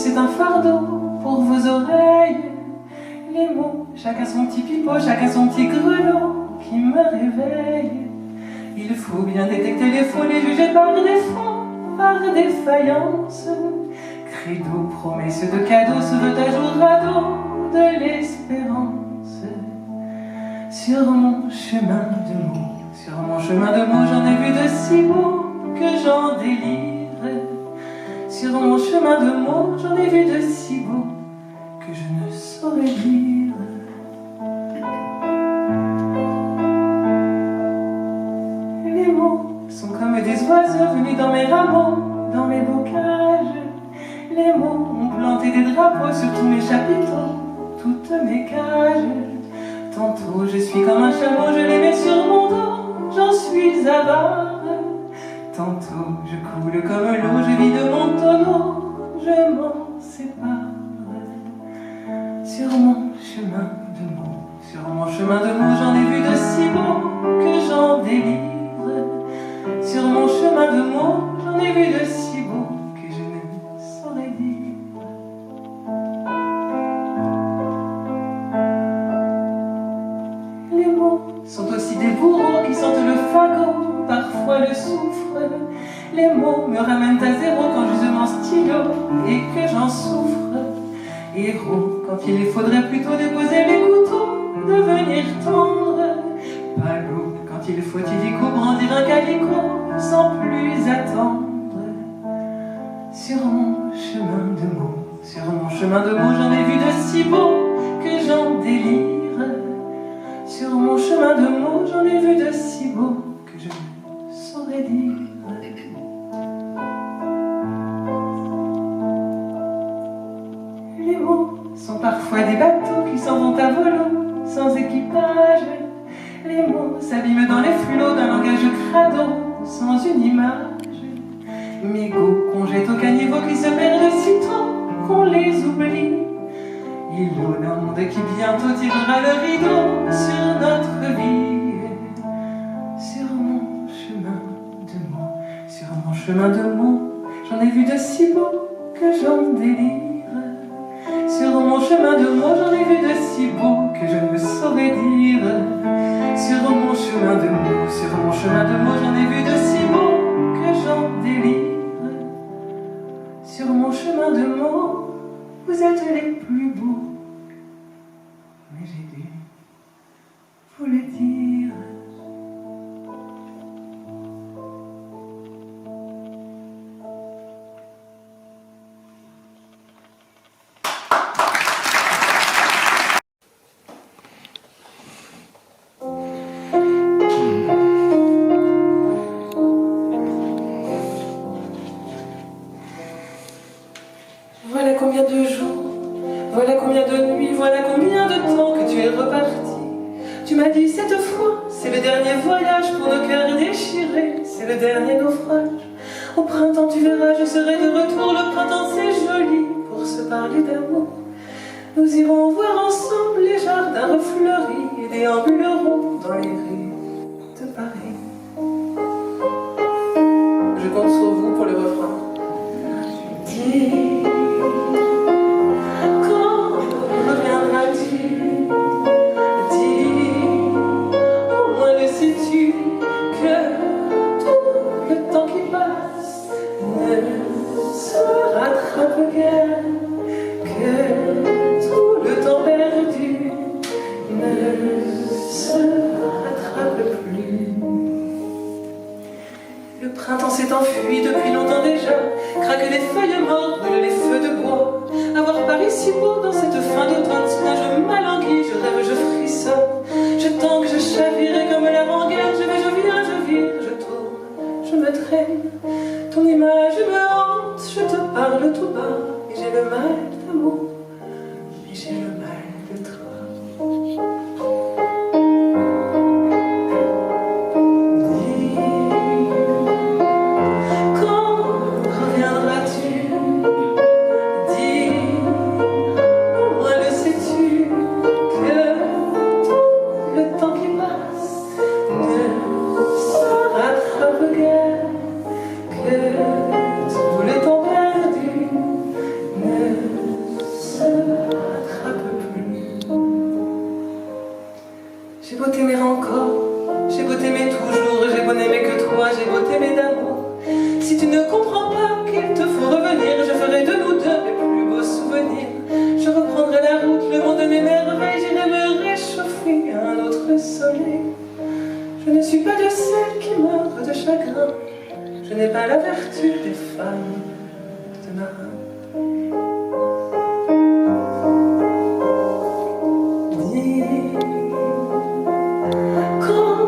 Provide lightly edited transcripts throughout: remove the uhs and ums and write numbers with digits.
c'est un fardeau pour vos oreilles. Les mots, chacun son petit pipeau, chacun son petit grelot qui me réveille. Il faut bien détecter les faux, les juger par défaut, par défaillance. Credo, promesse de cadeaux, sauvetage au radeau de l'espérance. Sur mon chemin de mots, sur mon chemin de mots, j'en ai vu de si beaux que j'en délire. Sur mon chemin de mots, j'en ai vu de si beaux que je ne saurais dire. Les mots sont comme des oiseaux venus dans mes rameaux, dans mes bocages. Les mots ont planté des drapeaux sur tous mes chapiteaux, toutes mes cages. Tantôt je suis comme un chameau, je les mets sur mon dos, j'en suis avare. Tantôt je coule comme l'eau, je vis de mon tonneau, je m'en sépare. Sur mon chemin de mots, sur mon chemin de mots, j'en ai vu de si beaux que j'en délire. Sur mon chemin de mots, j'en ai vu de si beaux que je ne saurais dire. Les mots sont aussi des bourreaux qui sentent le fagot, parfois le soufre. Les mots me ramènent à zéro quand j'use mon stylo et que j'en souffre. Héros, quand il faudrait plutôt déposer les couteaux, devenir tendre. Palot, quand il faut illico brandir un calicot sans plus attendre. Sur mon chemin de mots, sur mon chemin de mots, j'en ai vu de si beaux que j'en délire. Sur mon chemin de mots, j'en ai vu de si beaux que je ne saurais dire. Les mots sont parfois des bateaux qui s'en vont à volo, sans équipage. Les mots s'abîment dans les flots d'un langage crado, sans une image. Mégots qu'on jette au caniveau qui se perdent sitôt qu'on les oublie. Îlot d'un monde qui bientôt tirera le rideau sur notre vie. Sur mon chemin de mots, sur mon chemin de mots, j'en ai vu de si beaux que j'en délire. Sur mon chemin de mots, j'en ai vu de si beaux que je ne saurais dire. Sur mon chemin de mots, sur mon chemin de mots, j'en ai vu de si beaux que j'en délire. Sur mon chemin de mots, vous êtes les plus beaux, mais j'ai dû vous le dire. Voilà combien de jours, voilà combien de nuits, voilà combien de temps que tu es reparti. Tu m'as dit cette fois, c'est le dernier voyage pour nos cœurs déchirés, c'est le dernier naufrage. Au printemps tu verras, je serai de retour, le printemps c'est joli pour se parler d'amour. Nous irons voir ensemble les jardins refleuris et déambulerons dans les rues de Paris. Je compte sur vous pour le refrain. Dis, quand reviendras-tu? Dis, au moins le sais-tu, que tout le temps qui passe ne se rattrape guère, que tout le temps perdu ne se rattrape plus. des merveilles, j'irai me réchauffer à un autre soleil. Je ne suis pas de celles qui meurent de chagrin. Je n'ai pas la vertu des femmes de marin. Dis, quand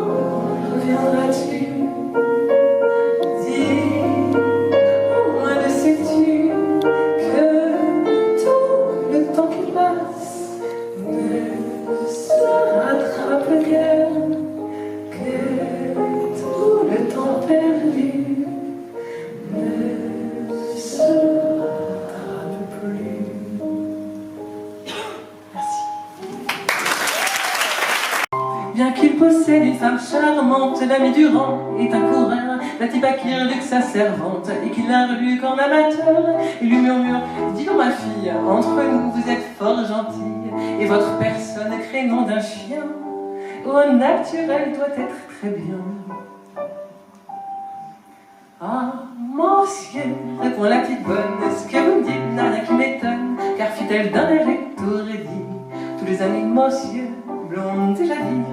reviendras-tu? Dis, au moins le sais-tu, que tout le temps qui passe ne se rattrape guère, que tout le temps perdu ne se rattrape plus. Merci. Bien qu'il possède une femme charmante, l'ami Durand est un coureur, la type à qui reluque sa servante, et qu'il la reluque en amateur, et lui murmure: dis donc ma fille, entre nous vous êtes fort gentille, et votre personne crée nom d'un chien, au naturel doit être très bien. Ah, monsieur, répond la petite bonne, ce que vous me dites n'a rien qui m'étonne, car fidèle d'un air recto dit, tous les amis monsieur l'ont déjà dit.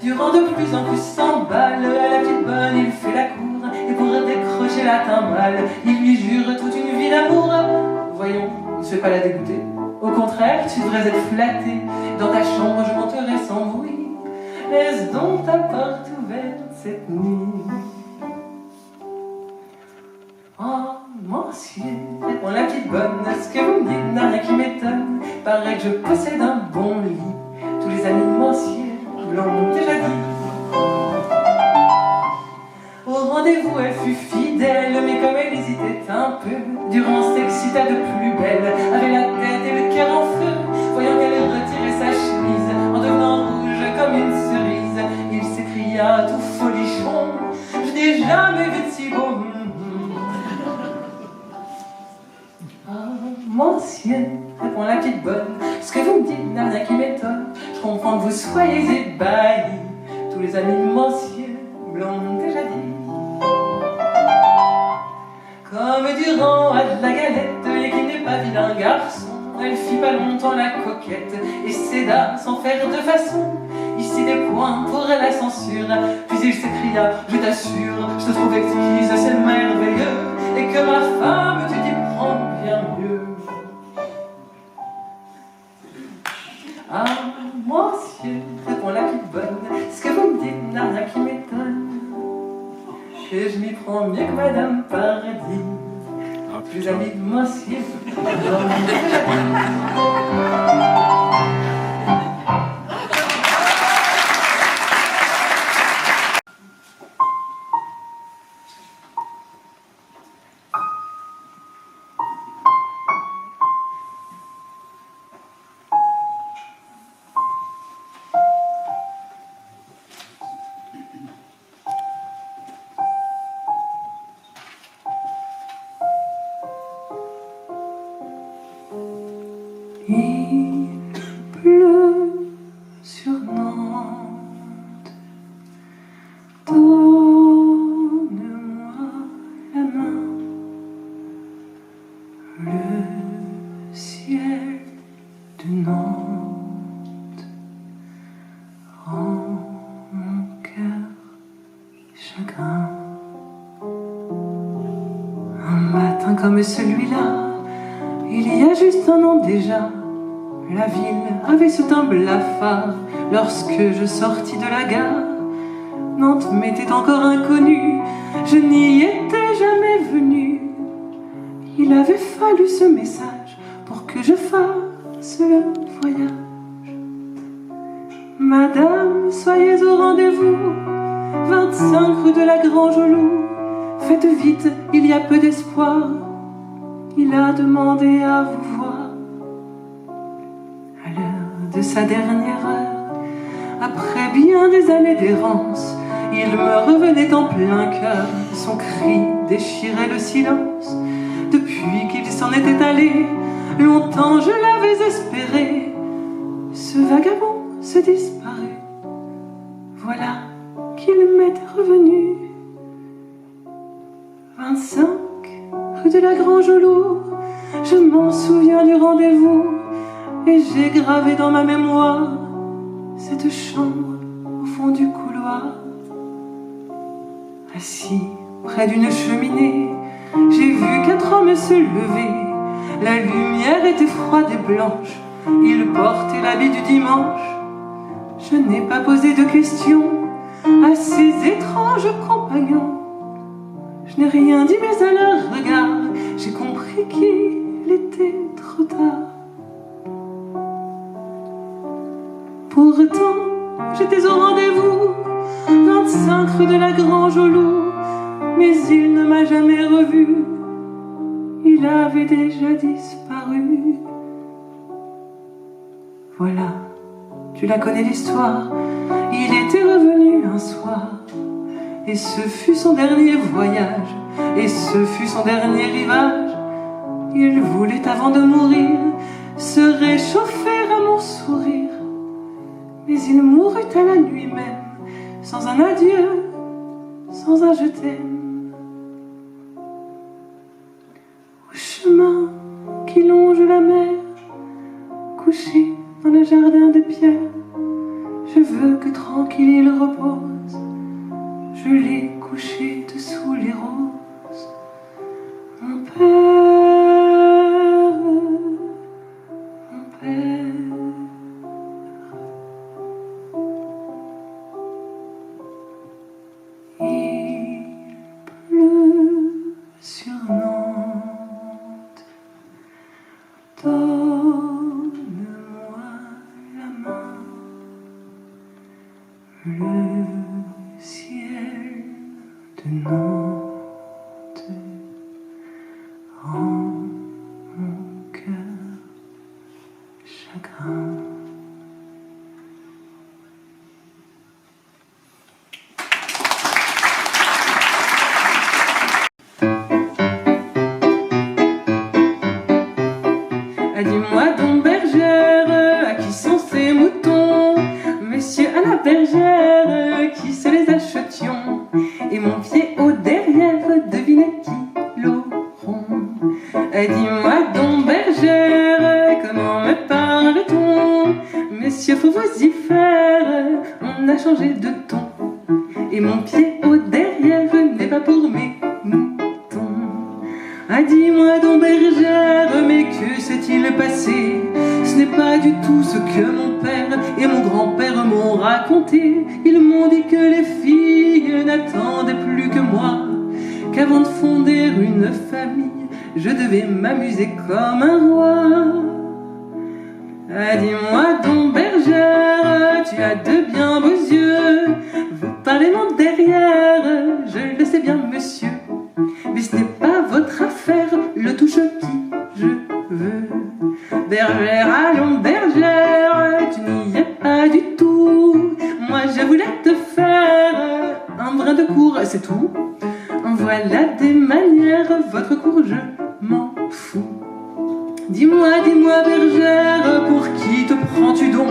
Durant de plus en plus s'emballe, la petite bonne il fait la cour, et pour décrocher la timbale, il lui jure toute une vie d'amour. Voyons, ne fais pas la dégoûter, au contraire tu devrais être flatté, dans ta chambre je monterai sans bruit, laisse donc ta porte ouverte cette nuit. Oh, monsieur, répond la petite bonne, ce que vous me dites n'a rien qui m'étonne, paraît que je possède un bon lit, tous les amis monsieur l'ont déjà dit. Au rendez-vous elle fut fidèle, mais comme elle hésitait un peu, Durand s'excita de plus belle, avait la tête et le cœur en feu, voyant qu'elle retirait sa chemise, en devenant rouge comme une cerise, il s'écria tout folichon: je n'ai jamais vu de si beau. Monsieur, répond la petite bonne, ce que vous me dites n'a rien qui m'étonne, je comprends que vous soyez ébahi, tous les amis de monsieur l'ont déjà dit. Comme Durand a de la galette et qu'il n'est pas vilain garçon, elle fit pas longtemps la coquette et céda sans faire de façon. Ici des points pour la censure, puis il s'écria: je t'assure, je te trouve exquise, c'est merveilleux, et que ma femme tu t'y prends bien mieux. Ah, monsieur, répond la petite bonne, ce que vous me dites n'a rien qui m'étonne, que je m'y prends mieux que Madame Paradis, plus amie de monsieur. Il pleut sur Nantes, donne-moi la main, le ciel de Nantes rend mon cœur chagrin. Un matin comme celui-là, il y a juste un an déjà, la ville avait ce teint blafard. Lorsque je sortis de la gare, Nantes m'était encore inconnue, je n'y étais jamais venu. Il avait fallu ce message pour que je fasse le voyage. Madame, soyez au rendez-vous, 25 rue de la Grange au Loup. Faites vite, il y a peu d'espoir, il a demandé à vous voir. À l'heure de sa dernière heure, après bien des années d'errance, il me revenait en plein cœur, son cri déchirait le silence. Depuis qu'il s'en était allé, longtemps je l'avais espéré, ce vagabond se disparut, voilà qu'il m'était revenu. 25 rue de la Grange au Loup, Je m'en souviens du rendez-vous et j'ai gravé dans ma mémoire cette chambre au fond du couloir. Assis près d'une cheminée, j'ai vu 4 hommes se lever. La lumière était froide et blanche, ils portaient l'habit du dimanche. Je n'ai pas posé de questions à ces étranges compagnons. Je n'ai rien dit, mais à leur regard, j'ai compris qu'il était trop tard. Pourtant, j'étais au rendez-vous, 25 rue de la Grange au Loup, mais il ne m'a jamais revu, il avait déjà disparu. Voilà, tu la connais l'histoire, il était revenu un soir, et ce fut son dernier voyage, et ce fut son dernier rivage. Il voulait avant de mourir se réchauffer à mon sourire, mais il mourut à la nuit même, sans un adieu, sans un je t'aime. Au chemin qui longe la mer, couché dans le jardin de pierre, je veux que tranquille il repose. Je l'ai couché dessous les roses. Mon père, mon père. Il pleut sur Nantes. Donne-moi la main. Le ciel de Nantes rend mon cœur chagrin. Dis-moi donc bergère, à qui sont ces moutons? Messieurs à la bergère, qui se les achetions? Et mon pied au derrière, devinez qui l'auront? Dis-moi donc bergère, comment me parle-t-on? Messieurs, faut vous y faire, on a changé de ton. Et mon pied au derrière n'est pas pour mes moutons. Dis-moi donc bergère, mais que s'est-il passé? Ce n'est pas du tout ce que mon père et mon grand-père m'ont raconté. Ils m'ont dit que les filles n'attendaient plus que moi, qu'avant de fonder une famille, je devais m'amuser comme un roi. Dis-moi donc bergère, tu as de bien beaux yeux. Vous parlez mon derrière, je le sais bien monsieur, mais ce n'est pas votre affaire, le touche qui je veux. Bergère, allons bergère, tu n'y es pas du tout. Moi je voulais te faire un brin de cour, c'est tout. Voilà des manières, votre cour je m'en fous. Dis-moi, dis-moi bergère, pour qui te prends-tu donc?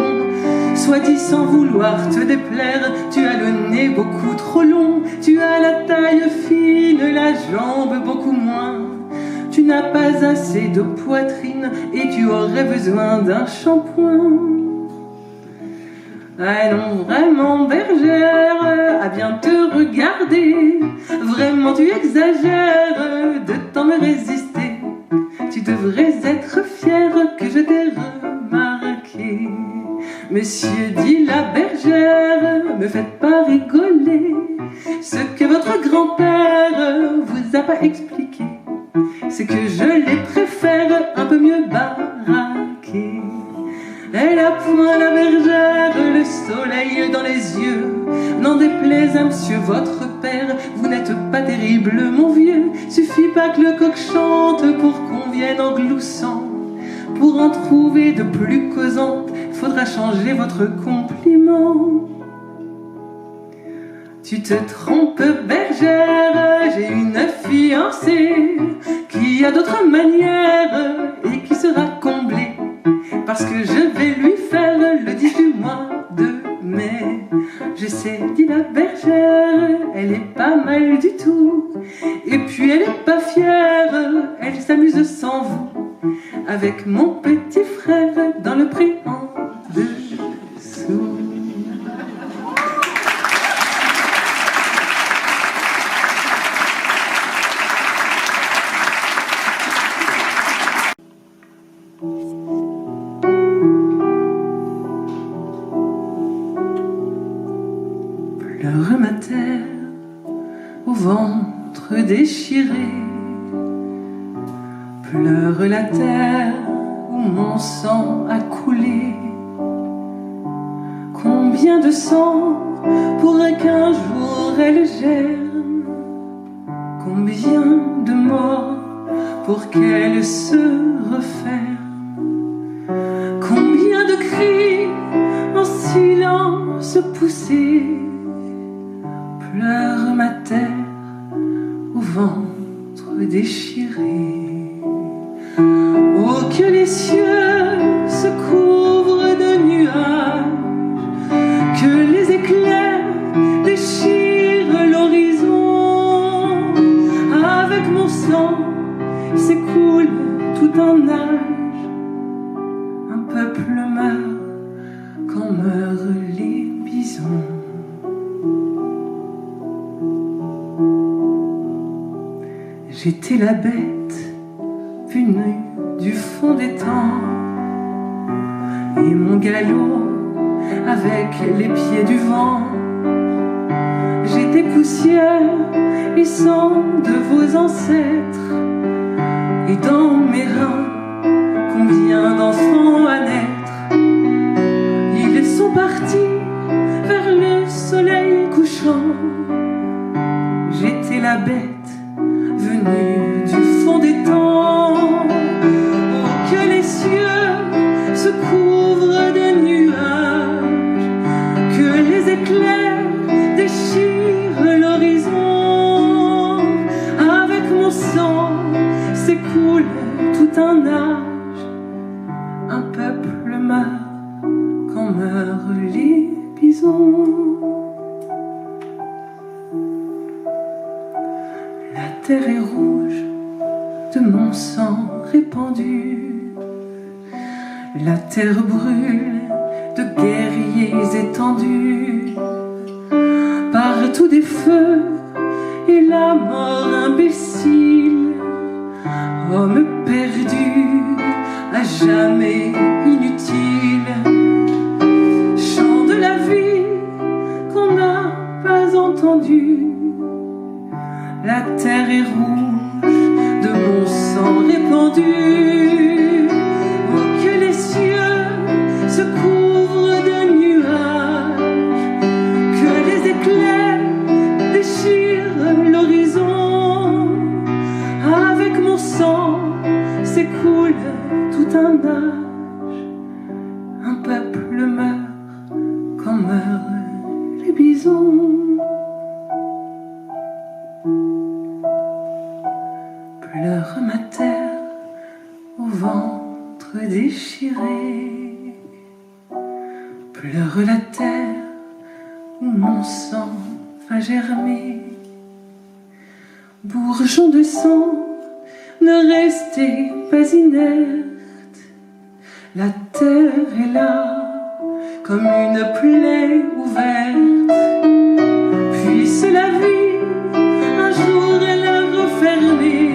Soit dit sans vouloir te déplaire, tu as le nez beaucoup trop long, tu as la taille fine, la jambe beaucoup moins. Tu n'as pas assez de poitrine et tu aurais besoin d'un shampoing. Ah non, vraiment bergère, à bien te regarder, vraiment tu exagères de tant me résister. Tu devrais être fière que je t'ai remarqué. Monsieur, dit la bergère, me faites pas rigoler. Ce que votre grand-père vous a pas expliqué, c'est que je les préfère un peu mieux baraqués. Elle a point la bergère, le soleil dans les yeux. N'en déplaise à monsieur votre père, vous n'êtes pas terrible mon vieux. Suffit pas que le coq chante pour qu'on vienne en gloussant. Pour en trouver de plus causantes, faudra changer votre compliment. Tu te trompes bergère, j'ai une fiancée qui a d'autres manières et qui sera comblée, parce que je vais lui faire le 10 du mois de mai. Je sais, dit la bergère, elle est pas mal du tout, et puis elle est pas fière, elle s'amuse sans vous. dans le pré en dessous. Pleure ma terre au ventre déchiré, pleure la terre où mon sang a coulé. Combien de sang pour qu'un jour elle germe, combien de morts pour qu'elle se referme, combien de cris en silence poussés. Pleure ma terre au ventre déchiré. Oh, que les cieux se couvrent de nuages, que les éclairs déchirent l'horizon. Avec mon sang s'écoule tout un âge, un peuple meurt quand meurent les bisons. J'étais la bête venue du fond des temps, et mon galop avec les pieds du vent. J'étais poussière et sang de vos ancêtres, et dans mes reins combien d'enfants à naître. Ils sont partis vers le soleil couchant. J'étais la bête venue du fond des temps. Oh, que les cieux se couvrent de nuages, que les éclairs déchirent l'horizon. Avec mon sang s'écoule tout un âge, un peuple meurt quand meurent les bisons. La terre est rouge de mon sang répandu, la terre brûle de guerriers étendus. Partout des feux et la mort imbécile, homme perdu, à jamais inutile. Chant de la vie qu'on n'a pas entendu. La terre est rouge de mon sang répandu. Oh, que les cieux se couvrent de nuages, que les éclairs déchirent l'horizon. Avec mon sang s'écoule tout un âge, un peuple meurt quand meurent les bisons. Pleure ma terre au ventre déchiré, pleure la terre où mon sang va germer. Bourgeon de sang, ne restez pas inerte, la terre est là comme une plaie ouverte. Puisse la vie un jour la refermer.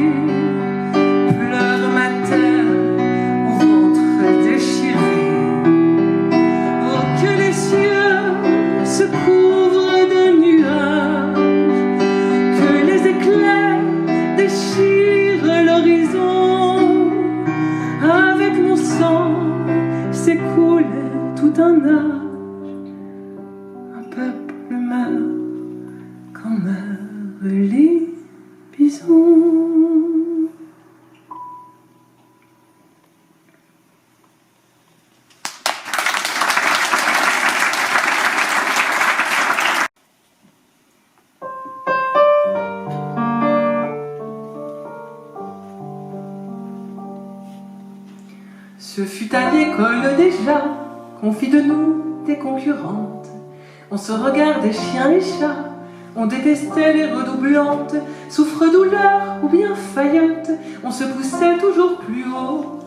S'écoule tout un âge, un peuple meurt quand meurent les bisons. Ce fut à l'école déjà qu'on fit de nous des concurrentes. On se regardait chiens et chats, on détestait les redoublantes. Souffre-douleur ou bien faillotte, on se poussait toujours plus haut.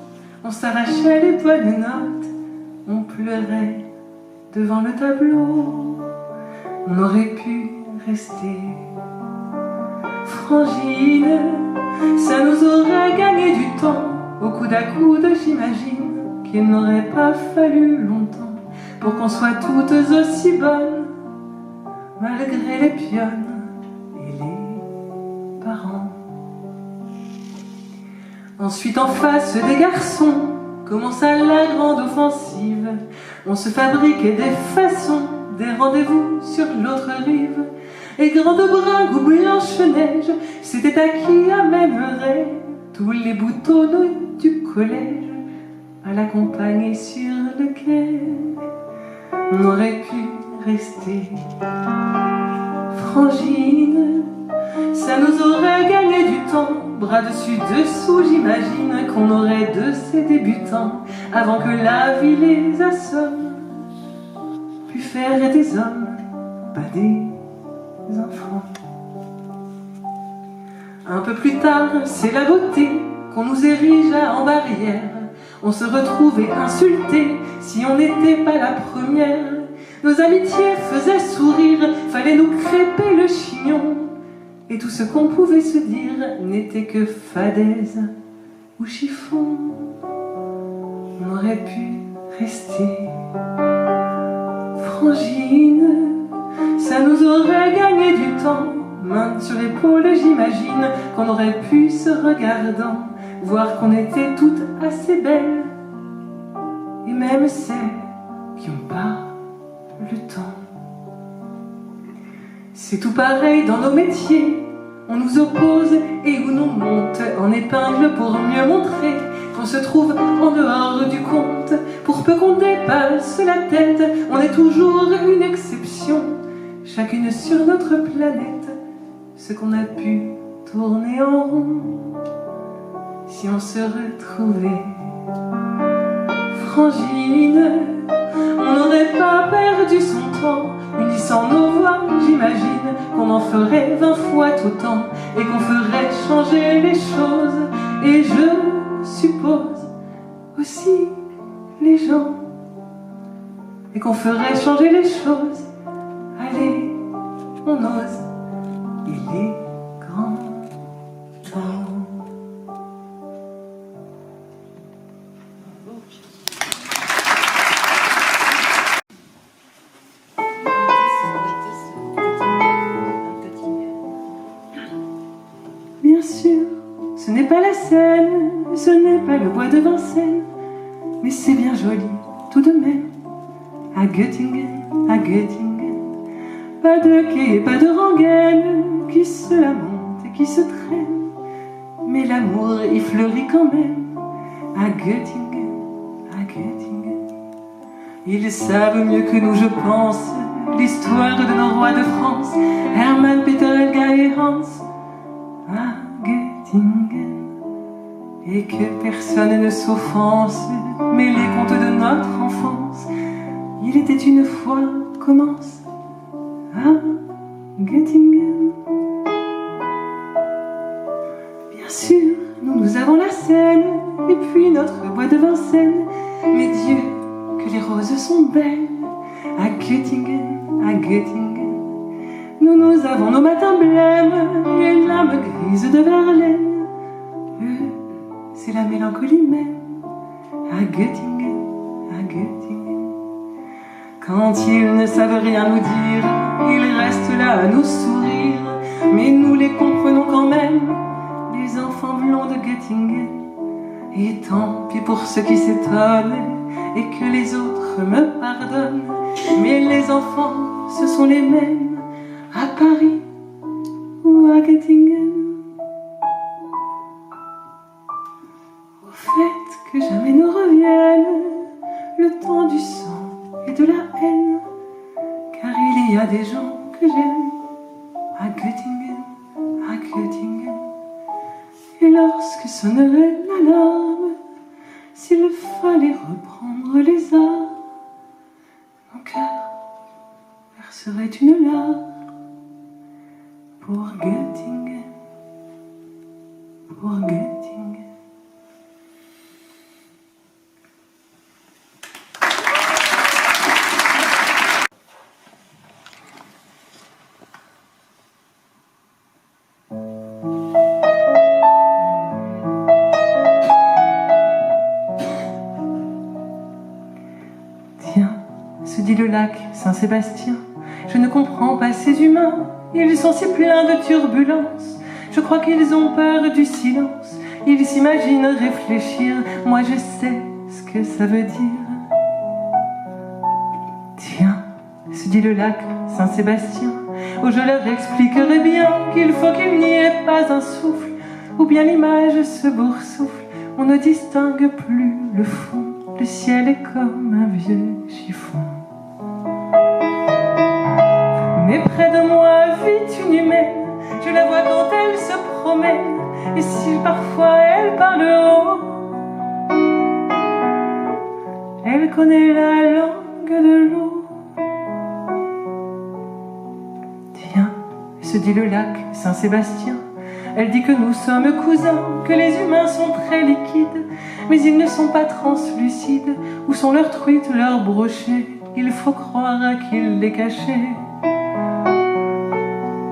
on s'arrachait les bonnes notes, on pleurait devant le tableau. On aurait pu rester frangine, ça nous aurait gagné du temps. Au coude à coude, j'imagine qu'il n'aurait pas fallu longtemps pour qu'on soit toutes aussi bonnes, malgré les pionnes et les parents. Ensuite, en face des garçons, commença la grande offensive. On se fabriquait des façons, des rendez-vous sur l'autre rive. Et grande bringue ou Blanche-Neige, c'était à qui amènerait tous les boutonneux du collège à l'accompagner sur le quai. On aurait pu rester frangine, ça nous aurait gagné du temps. Bras dessus dessous, j'imagine qu'on aurait de ces débutants, avant que la vie les assomme, pu faire des hommes, pas des enfants. Un peu plus tard, c'est la beauté qu'on nous érigea en barrière. On se retrouvait insultés si on n'était pas la première. Nos amitiés faisaient sourire, fallait nous crêper le chignon. Et tout ce qu'on pouvait se dire n'était que fadaise ou chiffon. On aurait pu rester frangine, ça nous aurait gagné du temps. Main sur l'épaule, j'imagine qu'on aurait pu, se regardant, voir qu'on était toutes assez belles, et même celles qui n'ont pas le temps. C'est tout pareil dans nos métiers, on nous oppose et où nous monte en épingle pour mieux montrer qu'on se trouve en dehors du compte. Pour peu qu'on dépasse la tête, on est toujours une exception, chacune sur notre planète, ce qu'on a pu tourner en rond. Si on se retrouvait frangine, on n'aurait pas perdu son temps, unissant nos voix, j'imagine qu'on en ferait 20 fois autant, et qu'on ferait changer les choses, et je suppose aussi les gens, et qu'on ferait changer les choses. Allez, on ose, il est grand temps. Bien sûr, ce n'est pas la Seine, ce n'est pas le bois de Vincennes, mais c'est bien joli tout de même. À Göttingen, pas de quai et pas de rengaine qui se lamentent et qui se traînent, mais l'amour y fleurit quand même. À Göttingen, ils savent mieux que nous, je pense, l'histoire de nos rois de France, Hermann, Peter, Helga et Hans. À Göttingen, et que personne ne s'offense, mais les contes de notre enfance, il était une fois, commence à Göttingen. Bien sûr, nous avons la Seine, et puis notre bois de Vincennes, mais Dieu, que les roses sont belles. À Göttingen, nous avons nos matins blêmes, les lames grises de Verlaine. C'est la mélancolie même. À Göttingen, quand ils ne savent rien nous dire, ils restent là à nous sourire, mais nous les comprenons quand même, les enfants blonds de Göttingen. Et tant pis pour ceux qui s'étonnent et que les autres me pardonnent, mais les enfants, ce sont les mêmes à Paris ou à Göttingen. Au fait que jamais ne revienne le temps du sang et de la haine, car il y a des gens que j'aime à Göttingen, et lorsque sonnerait l'alarme, s'il fallait reprendre les armes, mon cœur verserait une larme pour Göttingen, pour Göttingen. se dit le lac Saint-Sébastien. Je ne comprends pas ces humains, ils sont si pleins de turbulences. Je crois qu'ils ont peur du silence, ils s'imaginent réfléchir. Moi je sais ce que ça veut dire. Tiens, se dit le lac Saint-Sébastien, oh je leur expliquerai bien qu'il faut qu'il n'y ait pas un souffle, ou bien l'image se boursoufle, on ne distingue plus le fond, le ciel est comme un vieux chiffon. Mais près de moi vit une humaine, je la vois quand elle se promène, et si parfois elle parle haut, elle connaît la langue de l'eau. Tiens, se dit le lac Saint-Sébastien, elle dit que nous sommes cousins, que les humains sont très liquides, mais ils ne sont pas translucides. Où sont leurs truites, leurs brochets? Il faut croire qu'ils les cachaient.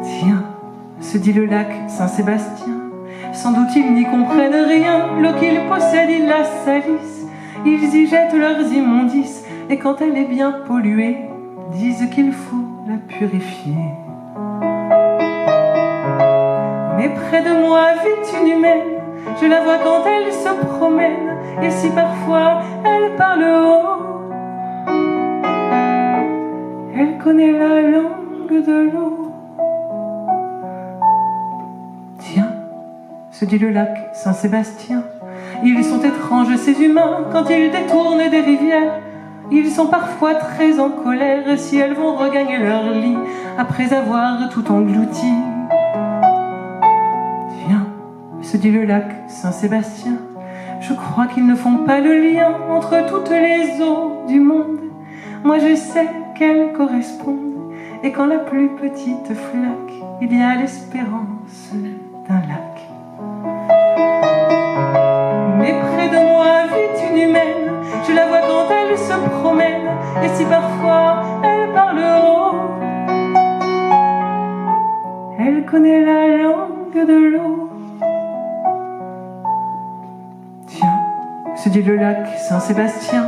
Tiens, se dit le lac Saint-Sébastien, sans doute ils n'y comprennent rien. L'eau qu'ils possèdent, ils la salissent, ils y jettent leurs immondices, et quand elle est bien polluée, disent qu'il faut la purifier. Mais près de moi vit une humaine, je la vois quand elle se promène, et si parfois elle parle haut, elle connaît la langue de l'eau. Tiens, se dit le lac Saint-Sébastien, ils sont étranges ces humains quand ils détournent des rivières. Ils sont parfois très en colère si elles vont regagner leur lit après avoir tout englouti. Tiens, se dit le lac Saint-Sébastien, je crois qu'ils ne font pas le lien entre toutes les eaux du monde. Moi je sais qu'elles correspondent, et quand la plus petite flaque, il y a l'espérance d'un lac. Mais près de moi vit une humaine, je la vois quand elle se promène, et si parfois elle parle haut, elle connaît la langue de l'eau. Tiens, se dit le lac Saint-Sébastien,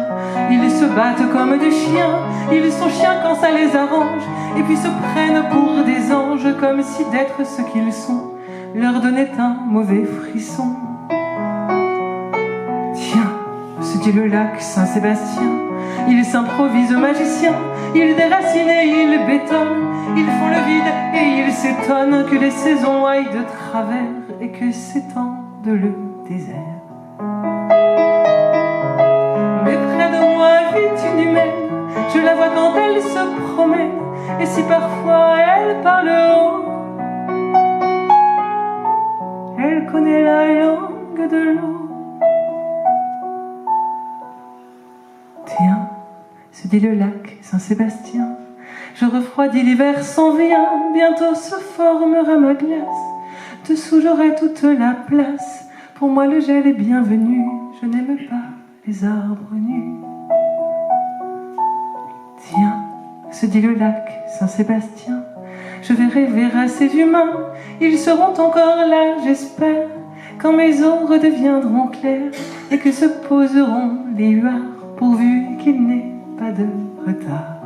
ils se battent comme des chiens, ils sont chiens quand ça les arrange, et puis se prennent pour des anges, comme si d'être ce qu'ils sont leur donnait un mauvais frisson. Tiens, se dit le lac Saint-Sébastien, ils s'improvisent magiciens, ils déracinent et ils bétonnent, ils font le vide et ils s'étonnent que les saisons aillent de travers et que s'étende le désert. Mais près de moi vit une humaine, je la vois quand elle se promène, et si parfois elle parle haut, elle connaît la langue de l'eau. Tiens, se dit le lac Saint-Sébastien, je refroidis, l'hiver s'en vient, bientôt se formera ma glace. Dessous j'aurai toute la place, pour moi le gel est bienvenu, je n'aime pas les arbres nus. Tiens, se dit le lac Saint-Sébastien, je vais rêver à ces humains, ils seront encore là, j'espère, quand mes eaux redeviendront claires et que se poseront les huards, pourvu qu'il n'ait pas de retard.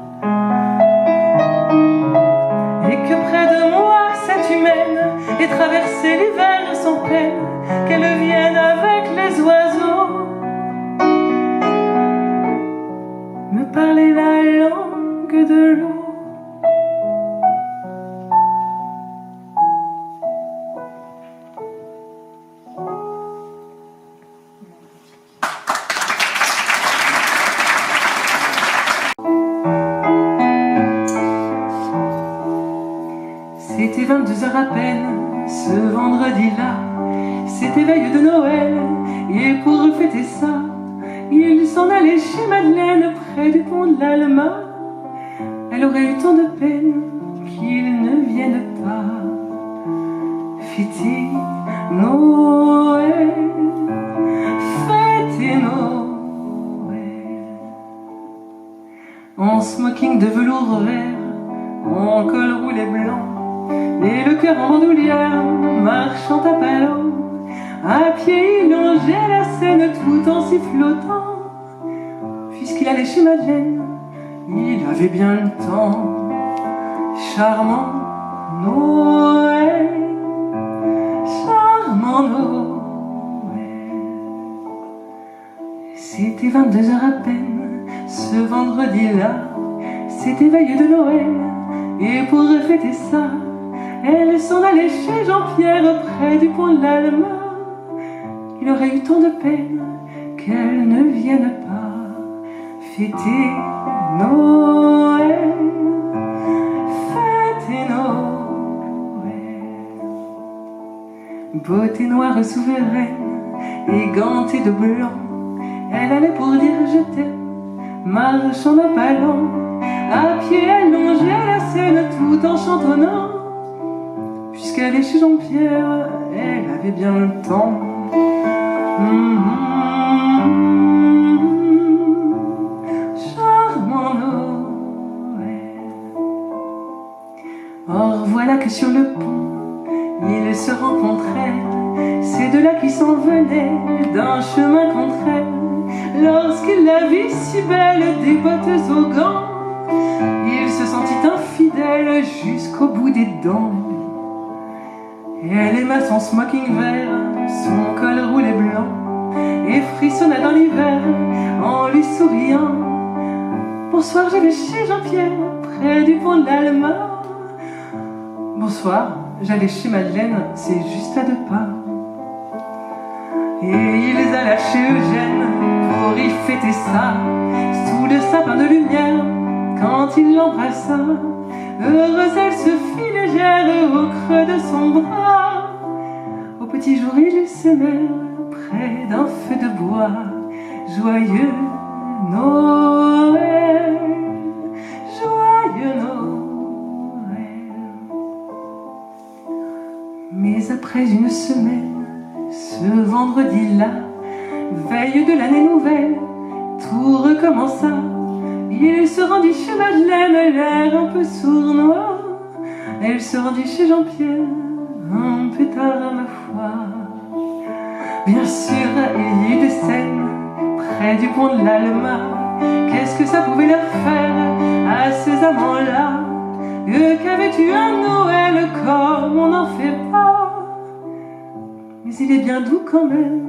Et que près de moi cette humaine ait traversé l'hiver sans peine, qu'elle vienne avec les oiseaux me parler la langue de l'eau. C'était 22h à peine, ce vendredi-là, c'était veille de Noël, et pour fêter ça, il s'en allait chez Madeleine, près du pont de l'Alma. Elle aurait eu tant de peine qu'il ne vienne pas fêter Noël, fêter Noël. En smoking de velours vert, en col roulé blanc, et le cœur en bandoulière, marchant à pas lents, à pied il longeait la Seine tout en sifflotant, puisqu'il allait chez Madeleine, il avait bien le temps. Charmant Noël, charmant Noël. C'était 22 heures à peine, ce vendredi-là, c'était veille de Noël. Et pour fêter ça, elle s'en allait chez Jean-Pierre, près du pont de l'Alma. Il aurait eu tant de peine qu'elle ne vienne pas fêter Noël, fêter Noël. Beauté noire souveraine, égantée de blanc, elle allait pour dire je t'aime, marchant d'un pas lent. À pied elle longeait la Seine tout en chantonnant. Puisqu'elle est chez Jean-Pierre, elle avait bien le temps. Charmant Noël. Or voilà que sur le pont, ils se rencontraient, ces deux-là qui s'en venaient d'un chemin contraire. Lorsqu'il la vit si belle, des bottes aux gants, il se sentit infidèle jusqu'au bout des dents. Et elle aima son smoking vert, son col roulé blanc, et frissonna dans l'hiver en lui souriant. Bonsoir, je vais chez Jean-Pierre, près du pont de l'Alma. Bonsoir, j'allais chez Madeleine, c'est juste à 2 pas. Et ils allèrent chez Eugène pour y fêter ça, sous le sapin de lumière, quand il l'embrassa. Heureuse elle se fit légère au creux de son bras. Au petit jour ils s'aimèrent près d'un feu de bois. Joyeux Noël, joyeux Noël. Mais après une semaine, ce vendredi-là, veille de l'année nouvelle, tout recommença. Il se rendit chez Madeleine, l'air un peu sournois. Elle se rendit chez Jean-Pierre, un peu tard ma foi. Bien sûr, il y eut des scènes près du pont de l'Alma. Qu'est-ce que ça pouvait leur faire à ces amants-là? Eux qu'avaient eu un Noël comme on n'en fait pas. Mais il est bien doux quand même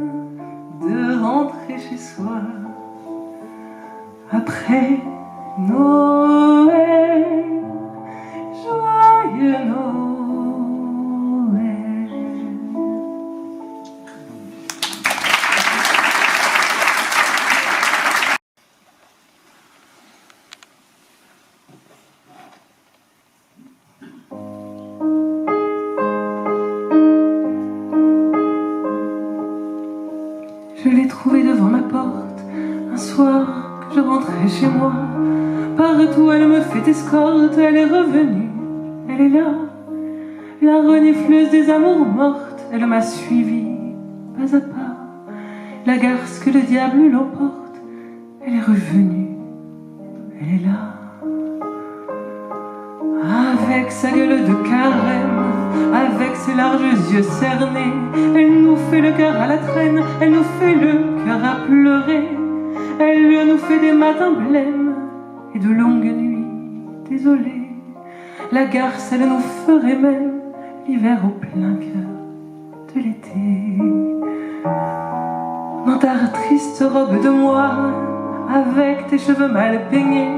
de rentrer chez soi après Noël, joyeux Noël. Je l'ai trouvé devant ma porte un soir que je rentrais chez moi. Partout elle me fait escorte, elle est revenue, elle est là, la renifleuse des amours mortes. Elle m'a suivi, pas à pas, la garce que le diable l'emporte. Elle est revenue, elle est là. Avec sa gueule de carême, avec ses larges yeux cernés, elle nous fait le cœur à la traîne, elle nous fait le cœur à pleurer. Elle nous fait des matins blêmes et de longues nuits désolées. La garce, elle nous ferait même l'hiver au plein cœur de l'été. Dans ta triste robe de moire, avec tes cheveux mal peignés,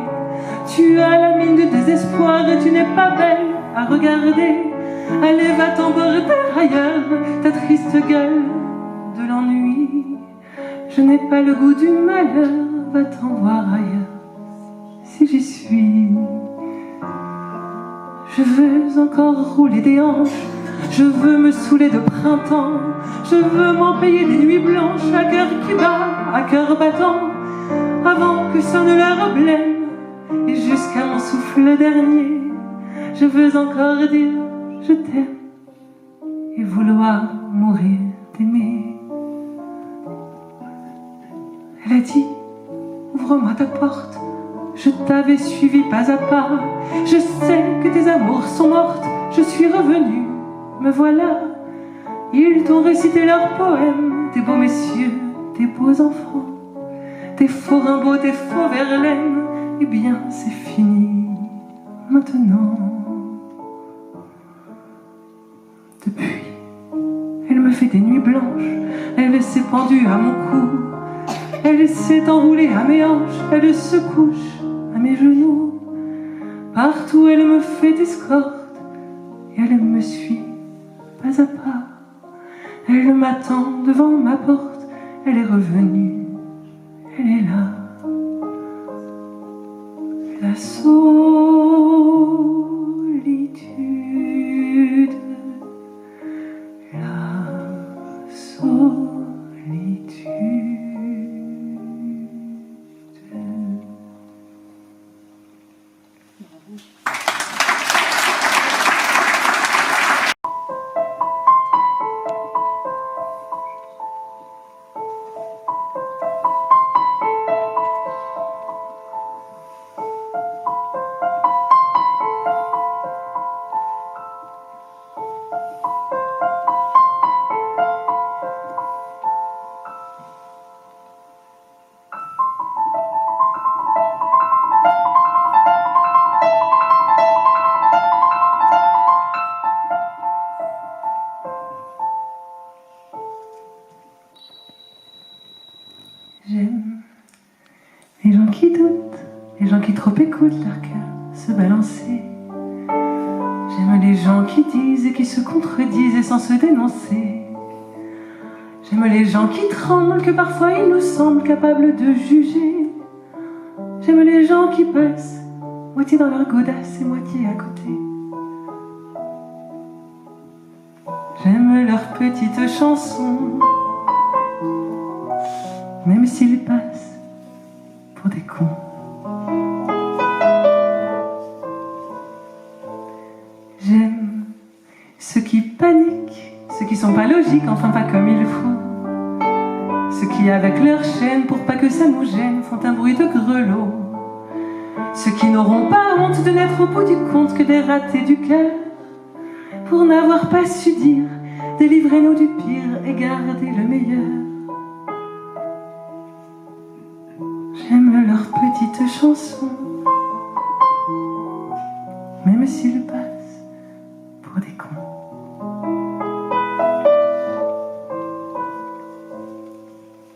tu as la mine de désespoir et tu n'es pas belle à regarder. Allez, va t'en border ailleurs, ta triste gueule de l'ennui. Je n'ai pas le goût du malheur, va t'en voir ailleurs si j'y suis. Je veux encore rouler des hanches, je veux me saouler de printemps, je veux m'en payer des nuits blanches à cœur qui bat, à cœur battant, avant que sonne l'heure blême. Et jusqu'à mon souffle dernier, je veux encore dire je t'aime et vouloir mourir d'aimer. Elle a dit, ouvre-moi ta porte, je t'avais suivi pas à pas. Je sais que tes amours sont mortes, je suis revenue, me voilà. Ils t'ont récité leurs poèmes, des beaux messieurs, des beaux enfants, des faux Rimbaud, des faux Verlaine, eh bien c'est fini maintenant. Depuis, elle me fait des nuits blanches, elle s'est pendue à mon cou, elle s'est enroulée à mes hanches, elle se couche à mes genoux. Partout elle me fait escorte et elle me suit pas à pas. Elle m'attend devant ma porte, elle est revenue, elle est là. La solitude, la solitude. J'aime les gens qui doutent, les gens qui trop écoutent leur cœur se balancer. J'aime les gens qui disent et qui se contredisent et sans se dénoncer. J'aime les gens qui tremblent, que parfois ils nous semblent capables de juger. J'aime les gens qui passent, moitié dans leur godasse et moitié à côté. J'aime leurs petites chansons, même s'ils passent pour des cons. J'aime ceux qui paniquent, ceux qui sont pas logiques, enfin pas comme il faut. Ceux qui avec leur chaîne, pour pas que ça nous gêne, font un bruit de grelot. Ceux qui n'auront pas honte de n'être au bout du compte que des ratés du cœur, pour n'avoir pas su dire, délivrez-nous du pire et gardez le meilleur. J'aime leurs petites chansons, même s'ils passent pour des cons.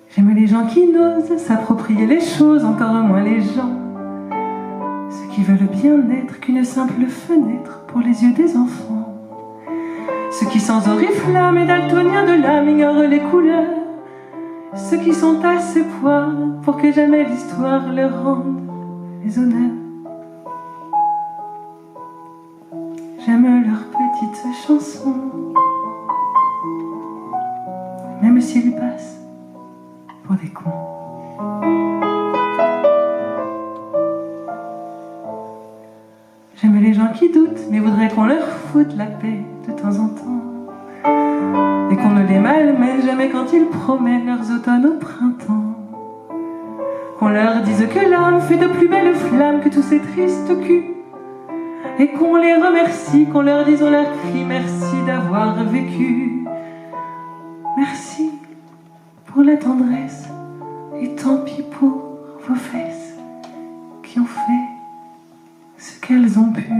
J'aime les gens qui n'osent s'approprier les choses, encore moins les gens. Ceux qui veulent bien n'être qu'une simple fenêtre pour les yeux des enfants. Ceux qui sans oriflamme et daltoniens de l'âme ignorent les couleurs. Ceux qui sont à ce point pour que jamais l'histoire leur rende les honneurs. J'aime leurs petites chansons, même s'ils passent pour des cons. J'aime les gens qui doutent, mais voudraient qu'on leur foute la paix de temps en temps. Et qu'on ne les malmène jamais quand ils promènent leurs automnes au printemps. Qu'on leur dise que l'âme fait de plus belles flammes que tous ces tristes culs. Et qu'on les remercie, qu'on leur dise, on leur crie merci d'avoir vécu. Merci pour la tendresse, et tant pis pour vos fesses qui ont fait ce qu'elles ont pu.